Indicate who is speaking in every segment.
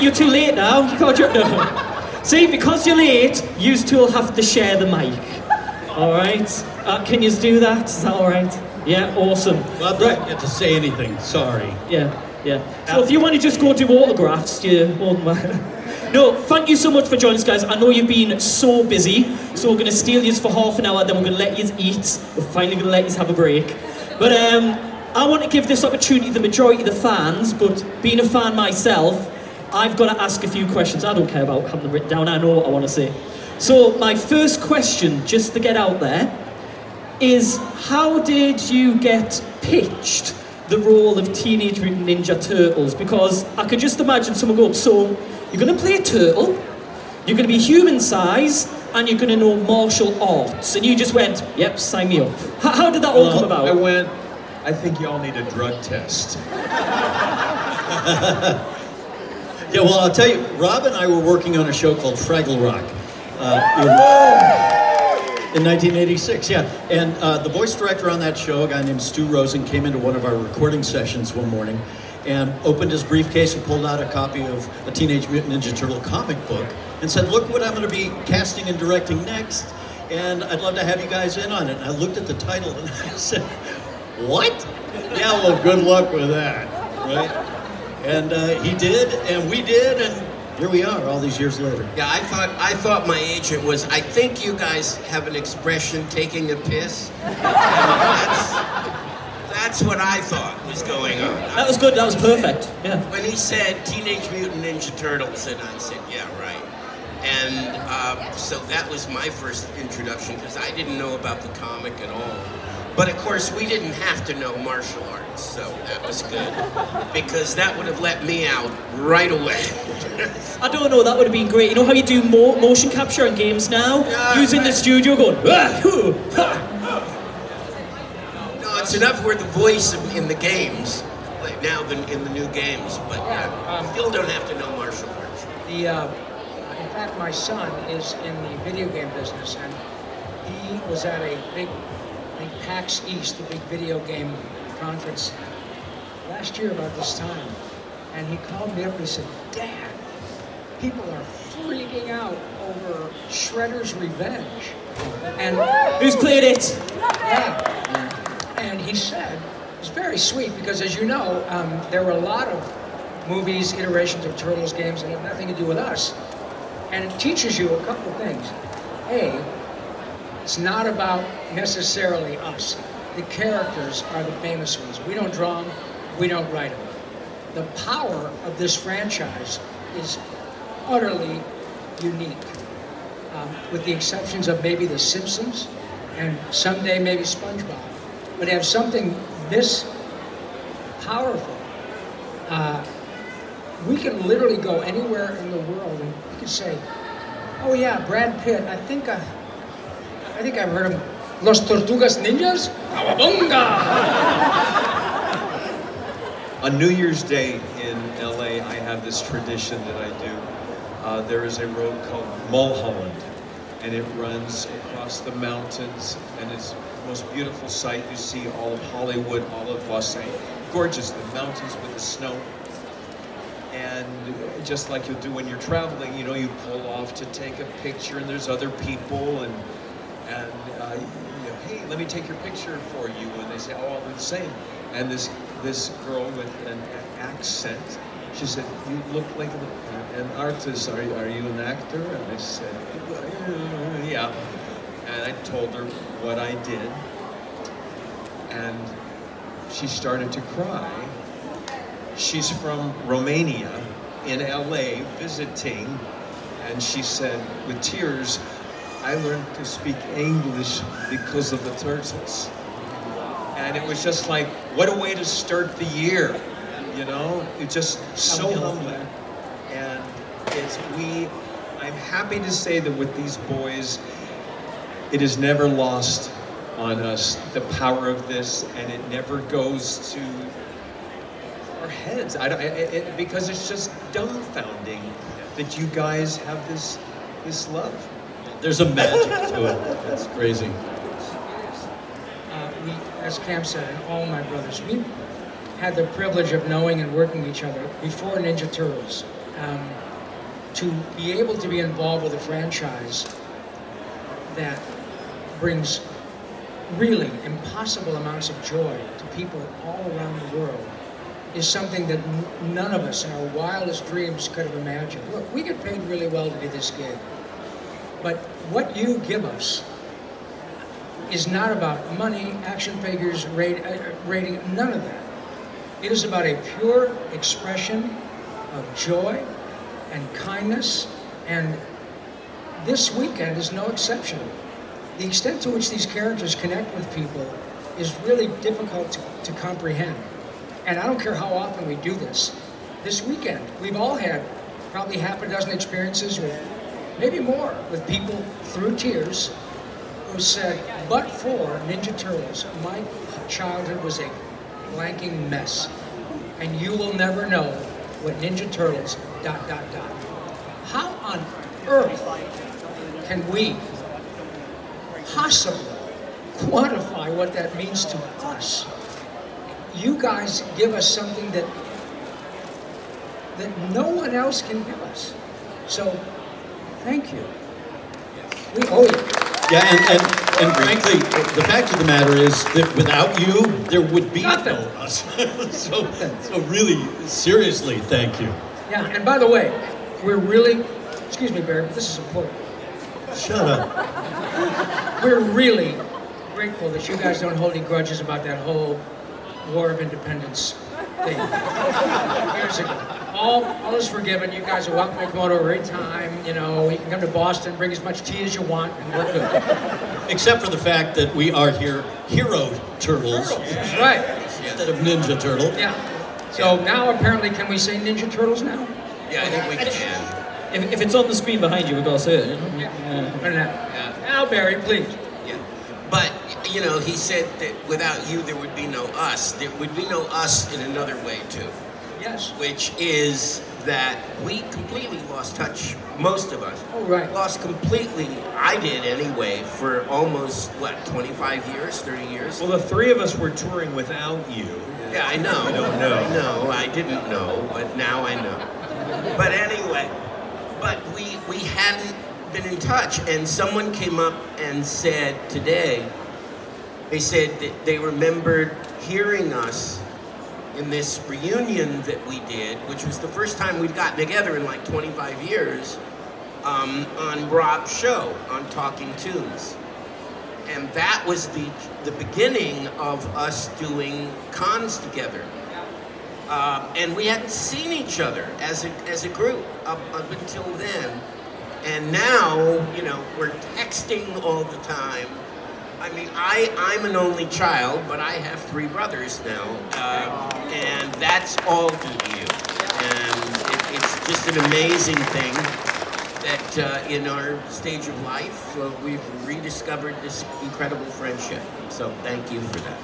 Speaker 1: you're too late now. You can't jump. No. See, because you're late, you two will have to share the mic. All right? Can you do that? Is that all right? Yeah, awesome.
Speaker 2: Well, I don't get to say anything. Sorry.
Speaker 1: Yeah. So if you want to just go do autographs, you're more than welcome. No, thank you so much for joining us, guys. I know you've been so busy, so we're going to steal you for half an hour, then we're going to let you eat. We're finally going to let you have a break. But I want to give this opportunity to the majority of the fans, but being a fan myself, I've got to ask a few questions. I don't care about having them written down, I know what I want to say. So my first question, just to get out there, is how did you get pitched the role of Teenage Mutant Ninja Turtles? Because I could just imagine someone go up, so you're going to play a turtle, you're going to be human size, and you're going to know martial arts. And you just went, yep, sign me up. How did that all come about?
Speaker 3: I went, I think y'all need a drug test.
Speaker 2: Yeah, well, I'll tell you, Rob and I were working on a show called Fraggle Rock in 1986, yeah. And the voice director on that show, a guy named Stu Rosen, came into one of our recording sessions one morning and opened his briefcase and pulled out a copy of a Teenage Mutant Ninja Turtle comic book and said, look what I'm going to be casting and directing next, and I'd love to have you guys in on it. And I looked at the title and I said, what? Yeah, well, good luck with that, right? And he did, and we did, and here we are all these years later.
Speaker 4: Yeah, I thought my agent was, I think you guys have an expression, taking a piss. That's what I thought was going on.
Speaker 1: That was good, that was perfect, yeah.
Speaker 4: When he said Teenage Mutant Ninja Turtles, and I said, yeah, right. And so that was my first introduction, because I didn't know about the comic at all. But of course, we didn't have to know martial arts, so that was good. Because that would have let me out right away.
Speaker 1: I don't know, that would have been great. You know how you do motion capture in games now? Using the studio going,
Speaker 4: No, it's enough we're the voice in the games, like now than in the new games, but still don't have to know martial arts.
Speaker 5: In fact, my son is in the video game business, and he was at a big, I think PAX East, a big video game conference last year about this time, and he called me up and he said, Dad, people are freaking out over Shredder's Revenge. And
Speaker 1: who's played it?
Speaker 5: Yeah. And he said, it's very sweet because, as you know, there were a lot of movies, iterations of Turtles games that have nothing to do with us. And it teaches you a couple things. A, it's not about necessarily us. The characters are the famous ones. We don't draw them, we don't write them. The power of this franchise is utterly unique, with the exceptions of maybe The Simpsons and someday maybe SpongeBob. But to have something this powerful, we can literally go anywhere in the world and we can say, oh yeah, Brad Pitt, I think I've heard of Los Tortugas Ninjas? Cowabunga!
Speaker 3: On New Year's Day in LA, I have this tradition that I do. There is a road called Mulholland, and it runs across the mountains, and it's the most beautiful sight. You see all of Hollywood, all of Los Angeles. Gorgeous, the mountains with the snow. And just like you'll do when you're traveling, you know, you pull off to take a picture, and there's other people, and you know, hey, let me take your picture for you. And they say, oh, I'll do the same. And this girl with an accent, she said, you look like an artist. Are you an actor? And I said, yeah. And I told her what I did. And she started to cry. She's from Romania, in LA, visiting. And she said, with tears, I learned to speak English because of the Turtles. And it was just like, what a way to start the year, you know? It's just so humbling. And I'm happy to say that with these boys, it is never lost on us, the power of this, and it never goes to our heads. Because it's just dumbfounding that you guys have this love.
Speaker 2: There's a magic to it. That's crazy.
Speaker 5: As Cam said, and all my brothers, we had the privilege of knowing and working with each other before Ninja Turtles. to be able to be involved with a franchise that brings really impossible amounts of joy to people all around the world is something that none of us in our wildest dreams could have imagined. Look, we get paid really well to do this gig, but what you give us is not about money, action figures, rating, none of that. It is about a pure expression of joy and kindness, and this weekend is no exception. The extent to which these characters connect with people is really difficult to comprehend. And I don't care how often we do this. This weekend, we've all had probably half a dozen experiences with, maybe more, with people through tears who said, but for Ninja Turtles, my childhood was a blanking mess. And you will never know what Ninja Turtles ... How on earth can we possibly quantify what that means to us? You guys give us something that no one else can give us. So, thank you. We owe you.
Speaker 2: Yeah, and frankly, the fact of the matter is that without you, there would be
Speaker 5: Nothing.
Speaker 2: no us. so really, seriously, thank you.
Speaker 5: Yeah, and by the way, we're really, excuse me, Barry, but this is important.
Speaker 2: Shut up.
Speaker 5: We're really grateful that you guys don't hold any grudges about that whole War of Independence thing. Years ago. All is forgiven. You guys are welcome to come out over any time. You know, you can come to Boston, bring as much tea as you want, and we're good.
Speaker 2: Except for the fact that we are here hero turtles.
Speaker 5: That's right.
Speaker 2: Instead of Ninja Turtle.
Speaker 5: Yeah. So now apparently, can we say Ninja Turtles now?
Speaker 4: Yeah, I think we can.
Speaker 1: If it's on the screen behind you, we've got to say it.
Speaker 5: Yeah. Put it out. Now, Barry, please.
Speaker 4: Yeah. But, you know, he said that without you, there would be no us. There would be no us in another way, too.
Speaker 5: Yes.
Speaker 4: Which is that we completely lost touch, most of us.
Speaker 5: Oh, right.
Speaker 4: Lost completely, I did anyway, for almost, what, 25 years, 30 years?
Speaker 3: Well, the three of us were touring without you.
Speaker 4: Yeah, I know.
Speaker 3: I don't know.
Speaker 4: I know, I didn't know, but now I know. But anyway, but we hadn't been in touch, and someone came up and said today, they said that they remembered hearing us in this reunion that we did, which was the first time we'd gotten together in like 25 years, on Rob's show, on Talking Tunes. And that was the beginning of us doing cons together. And we hadn't seen each other as a group up until then. And now, you know, we're texting all the time. I mean, I'm an only child, but I have 3 brothers now, and that's all due to you. And it's just an amazing thing that in our stage of life, we've rediscovered this incredible friendship. So thank you for that.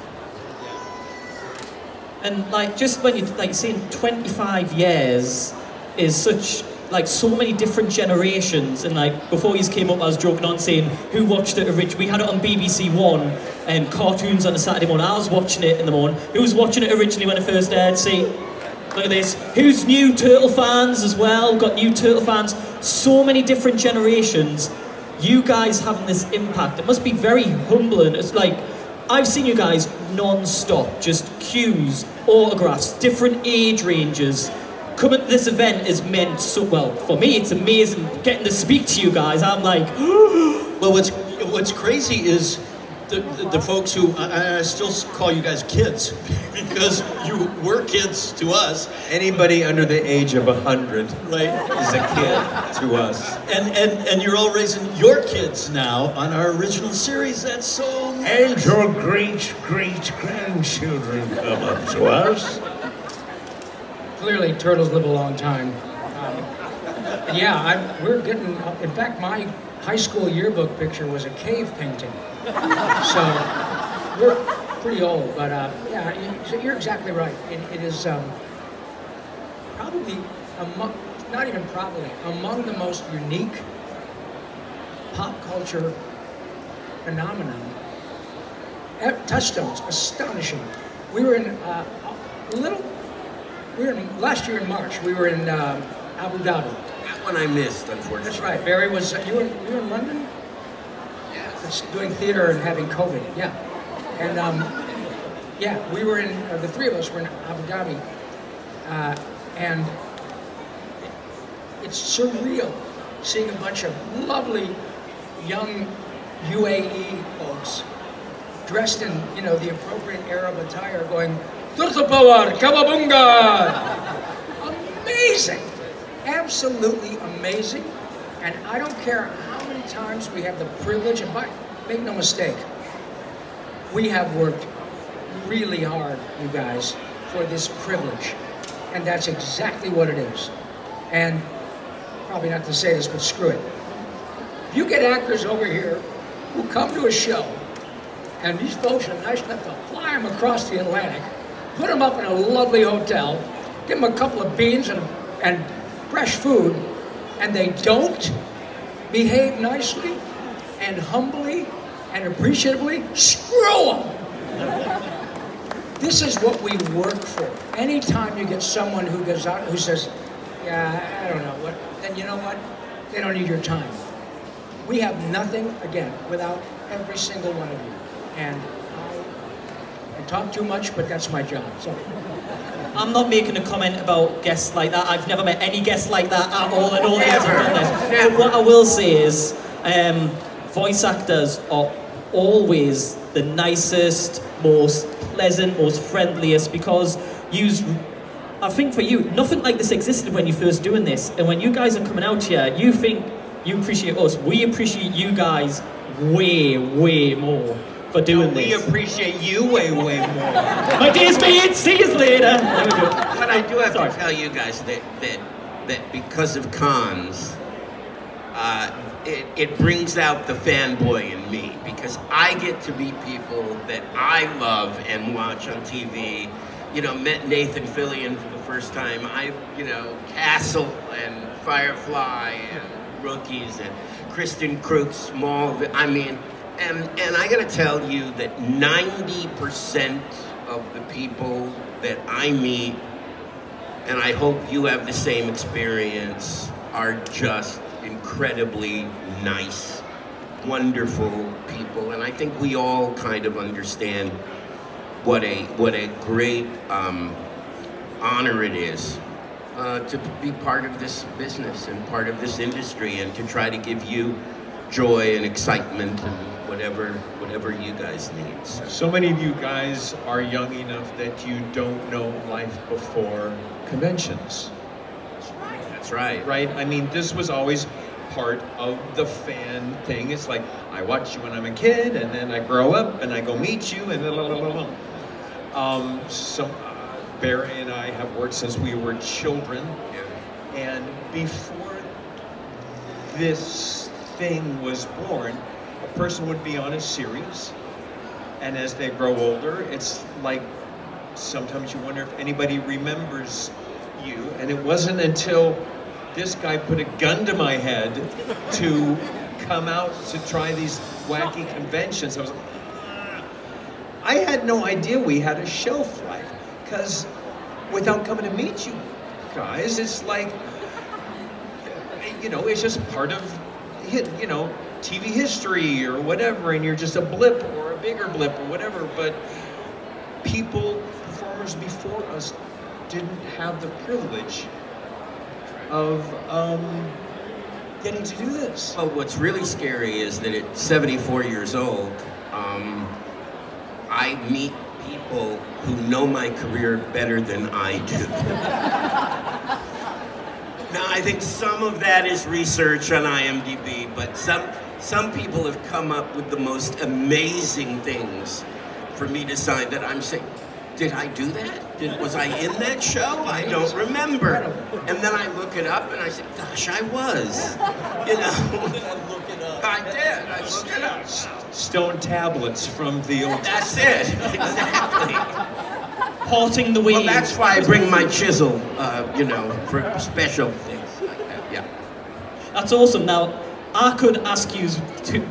Speaker 1: And like, just when you like saying 25 years is such, like, so many different generations, and like before you came up I was joking on saying who watched it originally. We had it on BBC One and cartoons on a Saturday morning. I was watching it in the morning. Who was watching it originally when it first aired? See, look at this. Who's new Turtle fans as well? We've got new Turtle fans. So many different generations. You guys having this impact, it must be very humbling. It's like, I've seen you guys non-stop, just cues, autographs, different age ranges. Coming to this event is meant so well. For me, it's amazing getting to speak to you guys. I'm like,
Speaker 2: well, what's crazy is the folks who, I still call you guys kids, because you were kids to us.
Speaker 3: Anybody under the age of 100,
Speaker 2: right,
Speaker 3: is a kid to us.
Speaker 2: And you're all raising your kids now on our original series. That's so nice.
Speaker 6: And your great-great-grandchildren come up to us.
Speaker 5: Clearly, turtles live a long time. Yeah, we're getting, in fact, my high school yearbook picture was a cave painting. So, we're pretty old, but yeah, you're exactly right. It is probably, not even probably, among the most unique pop culture phenomenon. Touchstones, astonishing. We were in last year in March, we were in Abu Dhabi.
Speaker 4: That one I missed, unfortunately.
Speaker 5: That's right. Barry was, you were in London?
Speaker 4: Yes.
Speaker 5: Doing theater and having COVID, yeah. And yeah, we were in, the three of us were in Abu Dhabi. And it's surreal seeing a bunch of lovely young UAE folks dressed in, you know, the appropriate Arab attire going, Turtapawar, Kawabunga! Amazing! Absolutely amazing. And I don't care how many times we have the privilege, and make no mistake, we have worked really hard, you guys, for this privilege. And that's exactly what it is. And probably not to say this, but screw it. You get actors over here who come to a show, and these folks are nice enough to fly them across the Atlantic, put them up in a lovely hotel, give them a couple of beans and fresh food, and they don't behave nicely and humbly and appreciatively. Screw them! This is what we work for. Anytime you get someone who goes out who says, yeah, I don't know what, then you know what? They don't need your time. We have nothing, again, without every single one of you. And I talk too much, but that's my job. So
Speaker 1: I'm not making a comment about guests like that. I've never met any guests like that at all in all the years I've done this. But what I will say is, voice actors are always the nicest, most pleasant, most friendliest, because I think for you, nothing like this existed when you first doing this. And when you guys are coming out here, you think you appreciate us. We appreciate you guys way, way more for doing this.
Speaker 3: We appreciate you way, way more.
Speaker 1: My day's made. See you later.
Speaker 4: But I do have to tell you guys that because of cons, it brings out the fanboy in me, because I get to meet people that I love and watch on TV. You know, met Nathan Fillion for the first time. Castle and Firefly and Rookies and Kristen Krug, Smallville. I mean, and I gotta tell you that 90% of the people that I meet, and I hope you have the same experience, are just incredibly nice, wonderful people. And I think we all kind of understand what a great honor it is to be part of this business and part of this industry, and to try to give you joy and excitement and whatever you guys need.
Speaker 3: So many of you guys are young enough that you don't know life before conventions.
Speaker 4: That's right.
Speaker 3: Right? I mean, this was always part of the fan thing. It's like, I watch you when I'm a kid, and then I grow up, and I go meet you, and Barry and I have worked since we were children, and before this thing was born, a person would be on a series, and as they grow older, it's like sometimes you wonder if anybody remembers you. And it wasn't until this guy put a gun to my head to come out to try these wacky conventions. I was like, I had no idea we had a shelf life, because without coming to meet you guys, it's like, it's just part of, TV history or whatever, and you're just a blip or a bigger blip or whatever. But performers before us didn't have the privilege of getting to do this.
Speaker 4: Well, what's really scary is that at 74 years old, I meet people who know my career better than I do. Now, I think some of that is research on IMDb, but some people have come up with the most amazing things for me to sign that I'm saying, did I do that? Was I in that show? I don't remember. And then I look it up and I say, gosh, I was. I look it up. I did. I looked it up.
Speaker 3: Stone tablets from the old.
Speaker 4: That's it. Exactly.
Speaker 1: Parting the waves.
Speaker 4: Well, that's why I bring my chisel, for special things like that. Yeah.
Speaker 1: That's awesome. Now, I could ask you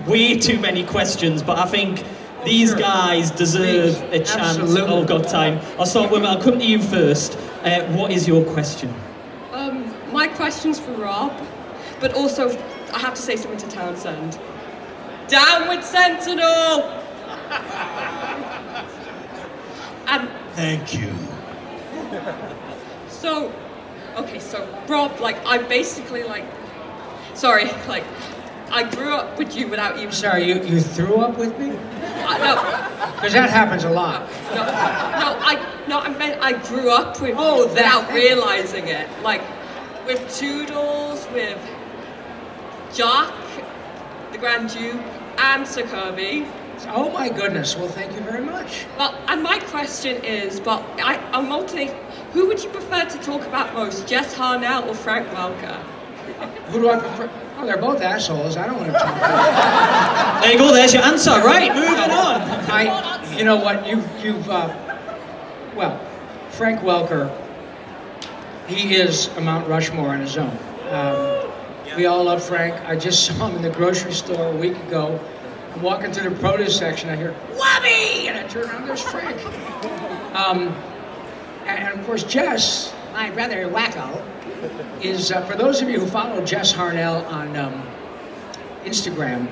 Speaker 1: way too many questions, but I think these guys deserve a chance.
Speaker 5: Absolutely.
Speaker 1: Oh, I've got time. I'll come to you first. What is your question?
Speaker 7: My my question's for Rob, but also I have to say something to Townsend. Downward Sentinel! And
Speaker 6: Thank you.
Speaker 7: so, okay, so Rob, like, I basically, like, sorry, like, I grew up with you without even...
Speaker 5: Sorry, you threw up with me?
Speaker 7: No.
Speaker 5: Because that happens a lot.
Speaker 7: I grew up with without realizing it. Like, with Toodles, with Jock, the Grand Duke, and Sir Kirby.
Speaker 5: Oh my goodness, well thank you very much.
Speaker 7: Well, and my question is, I'm alternating, who would you prefer to talk about most, Jess Harnell or Frank Welker?
Speaker 5: Who do I prefer? Oh, they're both assholes, I don't want to talk about
Speaker 1: There you go, there's your answer, right, moving on.
Speaker 5: you know what, well, Frank Welker, he is a Mount Rushmore on his own. We all love Frank. I just saw him in the grocery store a week ago. I'm walking through the produce section, I hear, "Wubby!" And I turn around, there's Frank. And of course, Jess, my brother Wacko, is, for those of you who follow Jess Harnell on Instagram,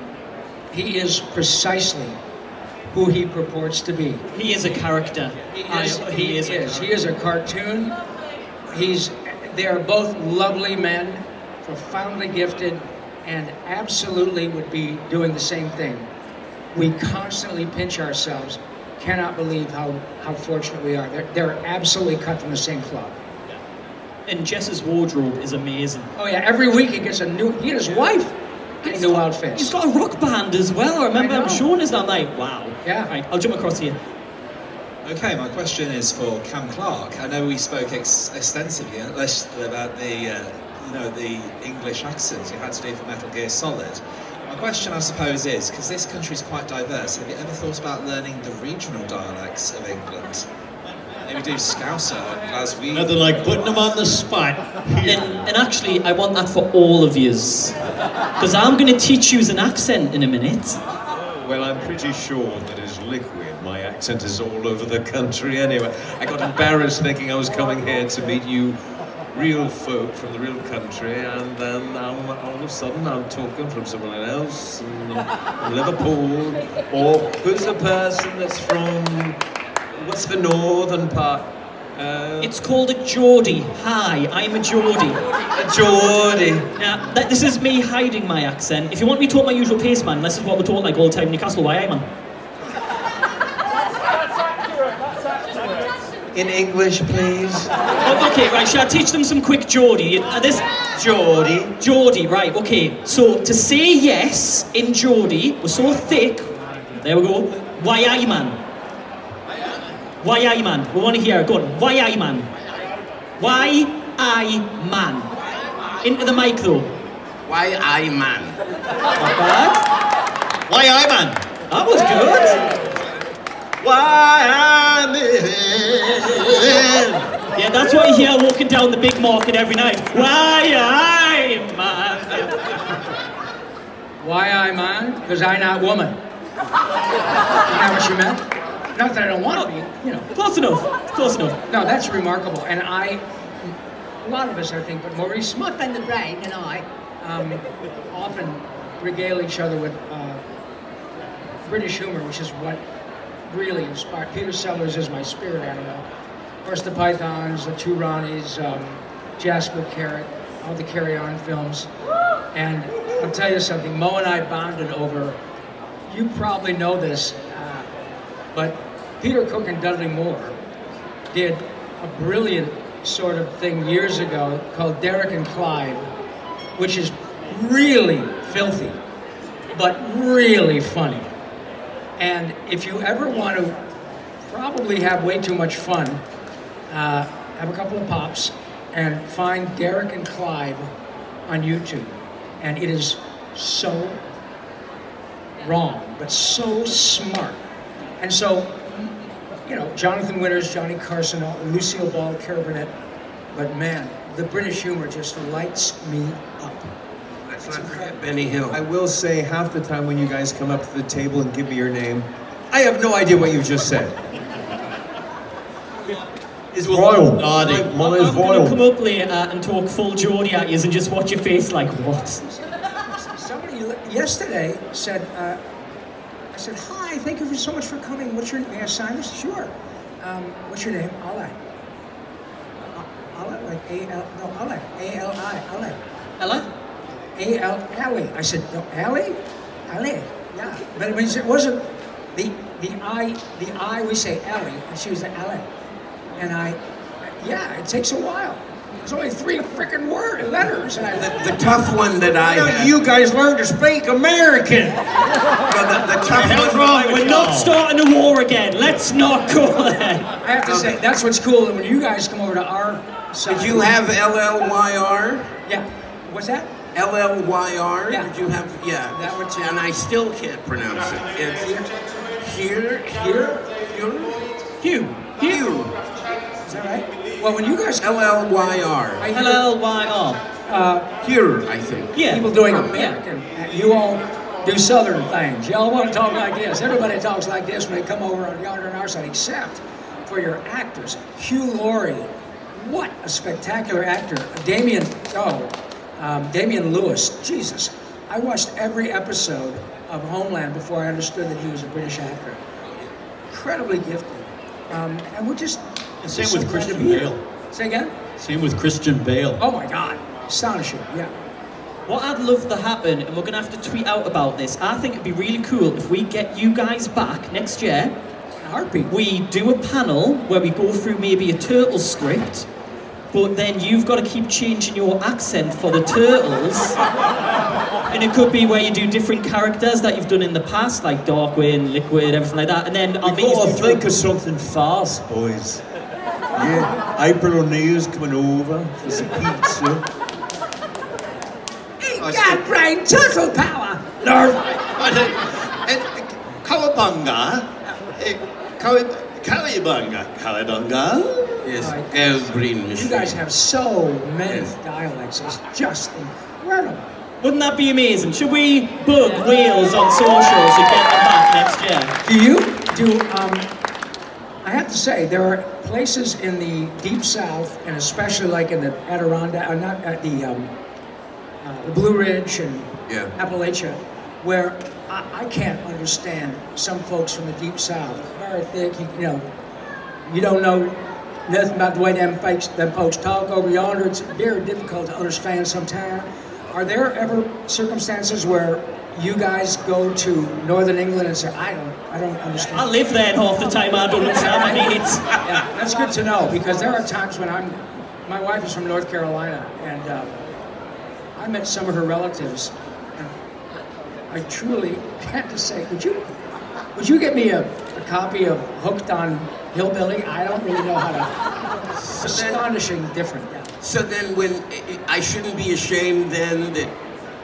Speaker 5: he is precisely who he purports to be.
Speaker 1: He is a character.
Speaker 5: He is a cartoon. They are both lovely men, profoundly gifted, and absolutely would be doing the same thing. We constantly pinch ourselves, cannot believe how fortunate we are. They're absolutely cut from the same cloth.
Speaker 1: And Jess's wardrobe is amazing.
Speaker 5: Oh yeah, every week he and his wife get new outfits.
Speaker 1: He's got a rock band as well. I remember him showing us that, like, wow.
Speaker 5: Yeah.
Speaker 1: Right, I'll jump across here.
Speaker 8: Okay, my question is for Cam Clark. I know we spoke extensively about the English accents you had to do for Metal Gear Solid. My question, I suppose, is, because this country is quite diverse, have you ever thought about learning the regional dialects of England? Maybe do Scouser, Glaswegian.
Speaker 2: Nothing like putting them on the spot.
Speaker 1: And actually, I want that for all of yous. Because I'm going to teach yous an accent in a minute.
Speaker 3: Well, I'm pretty sure that as liquid, my accent is all over the country anyway. I got embarrassed thinking I was coming here to meet you real folk from the real country, and then all of a sudden I'm talking from someone else, from Liverpool, or who's the person that's from, what's the northern part?
Speaker 1: It's called a Geordie. Hi, I'm a Geordie.
Speaker 3: A Geordie.
Speaker 1: Now, this is me hiding my accent. If you want me to talk my usual pace, man, this is what we're talking like all the time in Newcastle. Why, man?
Speaker 3: In English, please.
Speaker 1: Oh, okay, right, shall I teach them some quick Geordie? Geordie, right, okay. So, to say yes in Geordie, we're so thick. There we go. Why aye, man? Why aye, man? We want to hear it. Go on. Why aye, man? Why aye, man? Into the mic, though.
Speaker 4: Why I man?
Speaker 1: Not bad.
Speaker 2: Why I man?
Speaker 1: That was good.
Speaker 2: Why I'm in.
Speaker 1: Yeah, that's what you hear walking down the big market every night. Why aye, man?
Speaker 5: Why I man? Because I not woman. Isn't that what you meant? Not that I don't want to be, you know.
Speaker 1: Close enough. Close enough.
Speaker 5: No, that's remarkable. And a lot of us, I think, but Maurice Smith and the Brain and I often regale each other with British humor, which is what really inspired. Peter Sellers is my spirit animal. Of course, the Pythons, the Two Ronnies, Jasper Carrot, all the Carry On films. And I'll tell you something, Mo and I bonded over, you probably know this, but Peter Cook and Dudley Moore did a brilliant sort of thing years ago called Derek and Clyde, which is really filthy, but really funny. And if you ever want to probably have way too much fun, have a couple of pops and find Derek and Clyde on YouTube. And it is so wrong, but so smart. And so, you know, Jonathan Winters, Johnny Carson, Lucille Ball, Cara Burnett, but man, the British humor just lights me up.
Speaker 4: Let's not forget Benny Hill.
Speaker 3: I will say, half the time when you guys come up to the table and give me your name, I have no idea what you just said.
Speaker 6: It's vile.
Speaker 2: Naughty.
Speaker 6: Molly is
Speaker 1: I'm going to come
Speaker 6: vile.
Speaker 1: up later and talk full Geordie at you and just watch your face like, what?
Speaker 5: Somebody yesterday said, I said, hi, thank you so much for coming. What's your name? May I sign this? Sure. What's your name? Ale. Ale, like A-L, no, Ale. A-L-I, Ale.
Speaker 1: Ella?
Speaker 5: A-L, Ale. I said, no, Ale? Ale, yeah. But it means it wasn't the I, we say Ale, and she was like, Ale. And yeah, it takes a while. There's only 3 frickin' letters. And
Speaker 4: The tough one that I had.
Speaker 6: You guys learn to speak American.
Speaker 4: The tough one.
Speaker 1: We're not starting a war again. Let's not go there.
Speaker 5: I have to say, that's what's cool. When you guys come over to our side.
Speaker 4: Did you have LLYR?
Speaker 5: Yeah. What's that?
Speaker 4: LLYR?
Speaker 5: Yeah.
Speaker 4: Did you have? Yeah.
Speaker 5: That one too.
Speaker 4: And I still can't pronounce it. It's here.
Speaker 1: Hugh.
Speaker 5: Is that right? Well, when you guys come
Speaker 4: LLYR.
Speaker 5: I hear,
Speaker 1: L-L-Y-R.
Speaker 4: Here, I think.
Speaker 1: Yeah.
Speaker 5: people doing American. You all do Southern things. Y'all want to talk like this. Everybody talks like this when they come over on yonder on our side, except for your actors. Hugh Laurie, what a spectacular actor. Damian Lewis, Jesus. I watched every episode of Homeland before I understood that he was a British actor. Incredibly gifted. And we're just...
Speaker 2: Same
Speaker 5: so
Speaker 2: with
Speaker 5: glad to
Speaker 2: Christian
Speaker 5: be here.
Speaker 2: Bale.
Speaker 5: Say again?
Speaker 2: Same with Christian Bale.
Speaker 5: Oh my God. Astonishing, yeah.
Speaker 1: What I'd love to happen, and we're going to have to tweet out about this, I think it'd be really cool if we get you guys back next year.
Speaker 5: In a heartbeat.
Speaker 1: We do a panel where we go through maybe a turtle script, but then you've got to keep changing your accent for the turtles. And it could be where you do different characters that you've done in the past, like Darkwing, Liquid, everything like that. And then I'll
Speaker 6: We gotta think of something fast, boys. Yeah, April O'Neil's coming over for some pizza.
Speaker 5: Ain't got brain turtle power!
Speaker 6: Cowabunga. Cowabunga.
Speaker 4: Yes. Every
Speaker 5: You guys have so many dialects. It's just incredible.
Speaker 1: Wouldn't that be amazing? Should we bug Wales on socials and get them back next year?
Speaker 5: I have to say, there are places in the Deep South, and especially like in the Adirondack, not at the Blue Ridge and Appalachia, where I can't understand some folks from the Deep South. Very thick, you don't know nothing about the way them folks talk over yonder. It's very difficult to understand sometimes. Are there ever circumstances where you guys go to Northern England and say, I don't understand?
Speaker 1: I live there half the time, I don't understand. I mean,
Speaker 5: Yeah, that's good to know, because there are times when my wife is from North Carolina, and I met some of her relatives, and I truly had to say, would you get me a copy of Hooked on Hillbilly? I don't really know how to. Astonishing different. Yeah.
Speaker 4: So then I shouldn't be ashamed then that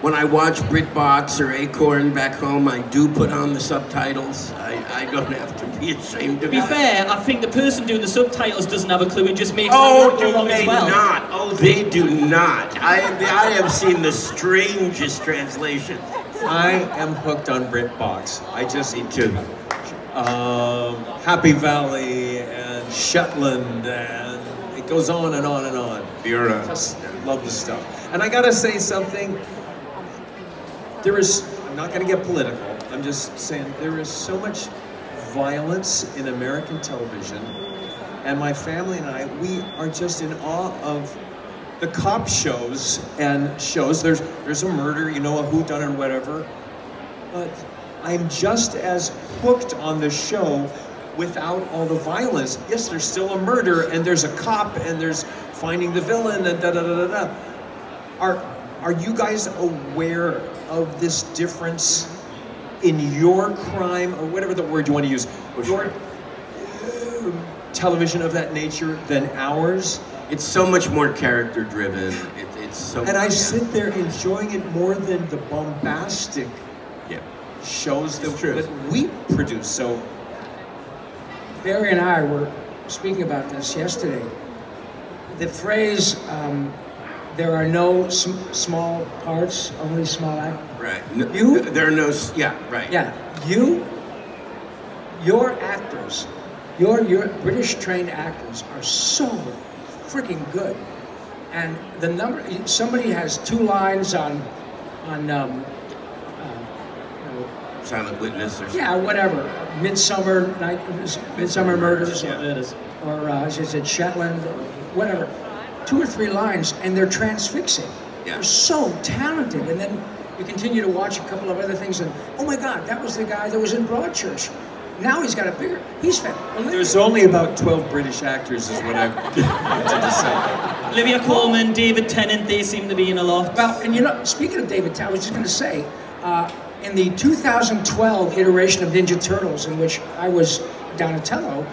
Speaker 4: when I watch BritBox or Acorn back home, I do put on the subtitles. I don't have to be ashamed
Speaker 1: to
Speaker 4: of
Speaker 1: be
Speaker 4: that.
Speaker 1: fair, I think the person doing the subtitles doesn't have a clue and just makes
Speaker 4: Oh,
Speaker 1: them
Speaker 4: do
Speaker 1: along
Speaker 4: they
Speaker 1: as well.
Speaker 4: not? Oh, they do not. I have seen the strangest translations.
Speaker 3: I am hooked on BritBox. I just
Speaker 4: Me too.
Speaker 3: Happy Valley and Shetland, and it goes on and on and on. Just love the stuff. And I gotta say something. I'm not gonna get political. I'm just saying there is so much violence in American television, and my family and I, we are just in awe of the cop shows and shows. There's a murder, a whodunit or whatever, but I'm just as hooked on the show without all the violence. Yes, there's still a murder, and there's a cop, and there's finding the villain, and da-da-da-da-da. Are you guys aware of this difference in your crime, or whatever the word you want to use, your television of that nature than ours?
Speaker 4: It's so much more character driven. It's so.
Speaker 3: And I sit there enjoying it more than the bombastic shows that we produce. So
Speaker 5: Barry and I were speaking about this yesterday. The phrase, there are no small parts, only small actors.
Speaker 4: Right.
Speaker 5: You?
Speaker 4: There are no. Yeah. Right.
Speaker 5: Yeah. Your actors Your British trained actors are so freaking good, and the number. Somebody has 2 lines on
Speaker 4: Silent Witness or
Speaker 5: yeah, whatever. Midsummer Murders, or as I said, Shetland, or whatever. 2 or 3 lines, and they're transfixing.
Speaker 4: Yeah.
Speaker 5: They're so talented, and then you continue to watch a couple of other things, and oh my God, that was the guy that was in Broadchurch. Now he's got a bigger. He's fat.
Speaker 6: There's only about 12 British actors, is what I wanted to say.
Speaker 1: Olivia Colman, David Tennant, they seem to be in a lot.
Speaker 5: Well, and you know, speaking of David Tennant, I was just going to say, in the 2012 iteration of Ninja Turtles, in which I was Donatello,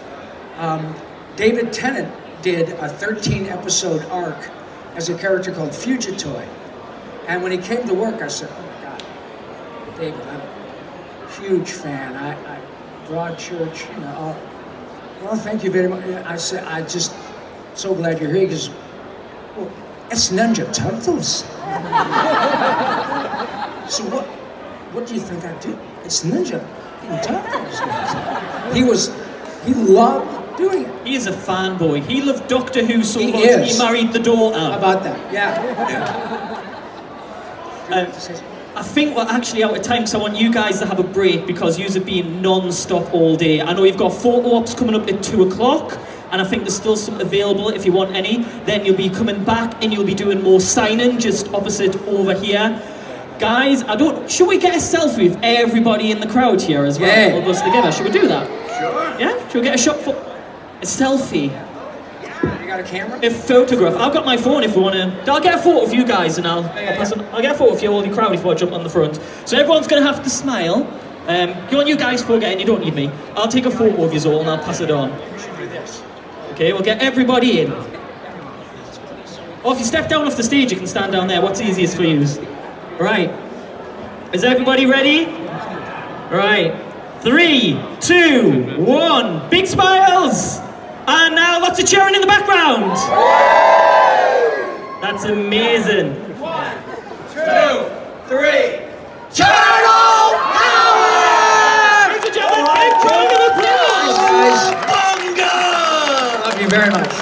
Speaker 5: David Tennant did a 13-episode arc as a character called Fugitoy. And when he came to work, I said, oh my God, David, I'm a huge fan. I Broadchurch, you know, well, thank you very much. I said, I just so glad you're here, because, well, it's Ninja Turtles. So what do you think I do? It's Ninja Turtles. He loved doing it.
Speaker 1: He is a fanboy. He loved Doctor Who so much he married the daughter.
Speaker 5: How about that? Yeah.
Speaker 1: I think we're actually out of time, so I want you guys to have a break because you have been non-stop all day. I know you've got photo ops coming up at 2 o'clock, and I think there's still some available if you want any. Then you'll be coming back and you'll be doing more signing just opposite over here. Guys, should we get a selfie with everybody in the crowd here as well?
Speaker 5: Yeah.
Speaker 1: All of us together, should we do that?
Speaker 4: Sure.
Speaker 1: Yeah? Should we get a shot for a selfie?
Speaker 5: You got a camera?
Speaker 1: A photograph. I've got my phone if we want to. I'll get a photo of you guys and I'll get a photo of you all the crowd before I jump on the front. So everyone's going to have to smile. You want you guys forgetting, you don't need me. I'll take a photo of you all and I'll pass it on. Okay, we'll get everybody in. Or if you step down off the stage, you can stand down there. What's easiest for you? Right. Is everybody ready? Right. 3, 2, 1. Big smiles! And now lots of cheering in the background. That's amazing.
Speaker 4: 1, 2, 3. Turtle power!
Speaker 1: Ladies and gentlemen, big round of applause!
Speaker 5: Love you very much.